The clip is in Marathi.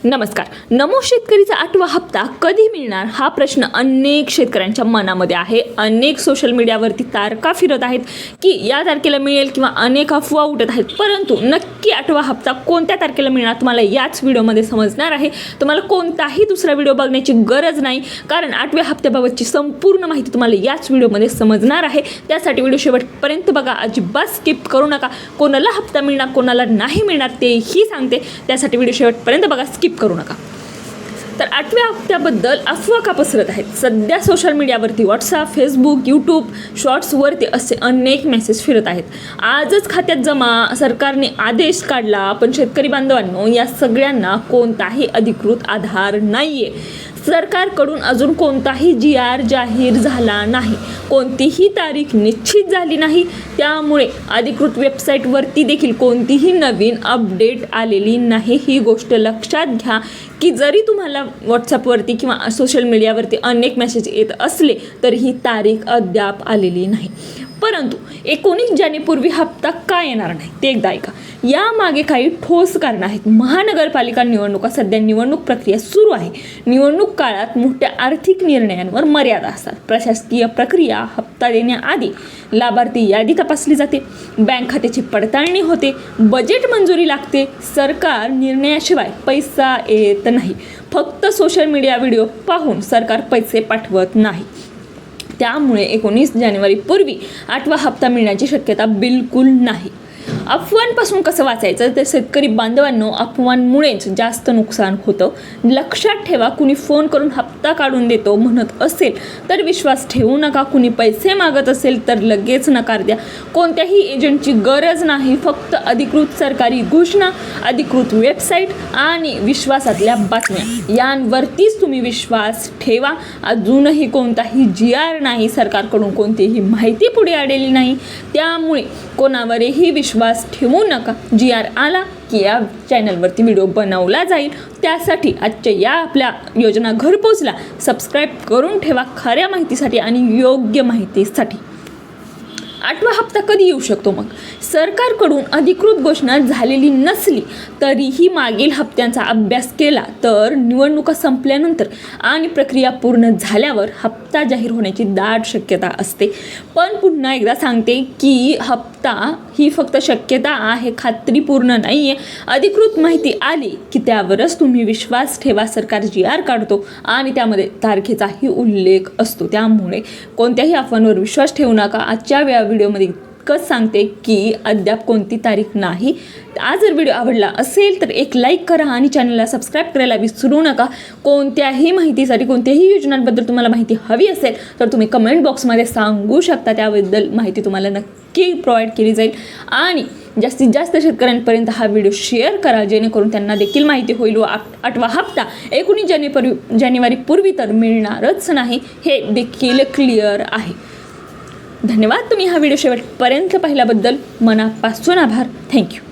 नमस्कार. नमो शेतकरीचा 8वा हप्ता कधी मिळणार हा प्रश्न अनेक शेतकऱ्यांच्या मनामध्ये आहे. अनेक सोशल मीडियावरती तारखा फिरत आहेत की या तारखेला मिळेल किंवा अनेक अफवा उठत आहेत. परंतु नक्की 8वा हप्ता कोणत्या तारखेला मिळणार तुम्हाला याच व्हिडिओमध्ये समजणार आहे. तुम्हाला कोणताही दुसरा व्हिडिओ बघण्याची गरज नाही, कारण 8व्या हप्त्याबाबतची संपूर्ण माहिती तुम्हाला याच व्हिडिओमध्ये समजणार आहे. त्यासाठी व्हिडिओ शेवटपर्यंत बघा, अजिबात स्किप करू नका. कोणाला हप्ता मिळणार कोणाला नाही मिळणार तेही सांगते, त्यासाठी व्हिडिओ शेवटपर्यंत बघा, स्किप करू नका. तर 8व्या हप्त्याबद्दल अफवा का पसरत आहेत? सध्या सोशल मीडियावरती व्हॉट्सअप, फेसबुक, यूट्यूब शॉर्ट्सवरती असे अनेक मेसेज फिरत आहेत. आजच खात्यात जमा, सरकारने आदेश काढला, पण शेतकरी बांधवांनो या सगळ्यांना कोणताही अधिकृत आधार नाही आहे. सरकारकडून अजून कोणताही GR जाहीर झाला नाही, कोणतीही तारीख निश्चित झाली नाही. त्यामुळे अधिकृत वेबसाईटवरती देखील कोणतीही नवीन अपडेट आलेली नाही. ही गोष्ट लक्षात घ्या की जरी तुम्हाला व्हॉट्सअपवरती किंवा सोशल मीडियावरती अनेक मेसेज येत असले तरी ही तारीख अद्याप आलेली नाही. परंतु 19 जानेपूर्वी हप्ता का येणार नाही ते एकदा ऐका. यामागे काही ठोस कारणं आहेत. महानगरपालिका निवडणुका, सध्या निवडणूक प्रक्रिया सुरू आहे. निवडणूक काळात मोठ्या आर्थिक निर्णयांवर मर्यादा असतात. प्रशासकीय प्रक्रिया, हप्ता देण्याआधी लाभार्थी यादी तपासली जाते, बँक खात्याची पडताळणी होते, बजेट मंजुरी लागते. सरकार निर्णयाशिवाय पैसा येत नाही. फक्त सोशल मीडिया व्हिडिओ पाहून सरकार पैसे पाठवत नाही. त्यामुळे 19 जानेवारीपूर्वी 8वा हप्ता मिळण्याची शक्यता बिलकुल नाही. अफवांपासून कसं वाचायचं तर शेतकरी बांधवांनो, अफवांमुळेच जास्त नुकसान होतं. लक्षात ठेवा, कुणी फोन करून हप्ता काढून देतो म्हणत असेल तर विश्वास ठेवू नका. कुणी पैसे मागत असेल तर लगेच नकार द्या. कोणत्याही एजंटची गरज नाही. फक्त अधिकृत सरकारी घोषणा, अधिकृत वेबसाईट आणि विश्वासातल्या बातम्या यांवरतीच तुम्ही विश्वास ठेवा. अजूनही कोणताही GR नाही, सरकारकडून कोणतीही माहिती पुढे आलेली नाही. त्यामुळे कोणावरही विश्वास ठेवू नका. GR आला की या चॅनलवरती व्हिडिओ बनवला जाईल. त्यासाठी आजच्या या आपल्या योजना घरपोचला सबस्क्राईब करून ठेवा, खऱ्या माहितीसाठी आणि योग्य माहितीसाठी. 8वा हप्ता कधी येऊ शकतो? मग सरकारकडून अधिकृत घोषणा झालेली नसली तरीही मागील हप्त्यांचा अभ्यास केला तर निवडणुका संपल्यानंतर आणि प्रक्रिया पूर्ण झाल्यावर हप्ता जाहीर होण्याची दाट शक्यता असते. पण पुन्हा एकदा सांगते की हप्ता ही फक्त शक्यता आहे, खात्रीपूर्ण नाही आहे. अधिकृत माहिती आली की त्यावरच तुम्ही विश्वास ठेवा. सरकार GR काढतो आणि त्यामध्ये तारखेचाही उल्लेख असतो. त्यामुळे कोणत्याही अफवांवर विश्वास ठेवू नका. आजच्या व्हिडिओमध्ये इतकंच सांगते की अद्याप कोणती तारीख नाही. आज जर व्हिडिओ आवडला असेल तर एक लाईक करा आणि चॅनलला सबस्क्राईब करायला विसरू नका. कोणत्याही माहितीसाठी, कोणत्याही योजनांबद्दल तुम्हाला माहिती हवी असेल तर तुम्ही कमेंट बॉक्समध्ये सांगू शकता. त्याबद्दल माहिती तुम्हाला नक्की प्रोव्हाइड केली जाईल. आणि जास्तीत जास्त शेतकऱ्यांपर्यंत हा व्हिडिओ शेअर करा, जेणेकरून त्यांना देखील माहिती होईल. व 8वा हप्ता 19 जानेवारीपूर्वी तर मिळणारच नाही, हे देखील क्लिअर आहे. धन्यवाद. तुम्ही हा व्हिडिओ शेवटपर्यंत पाहिल्याबद्दल मनापासून आभार. थँक्यू.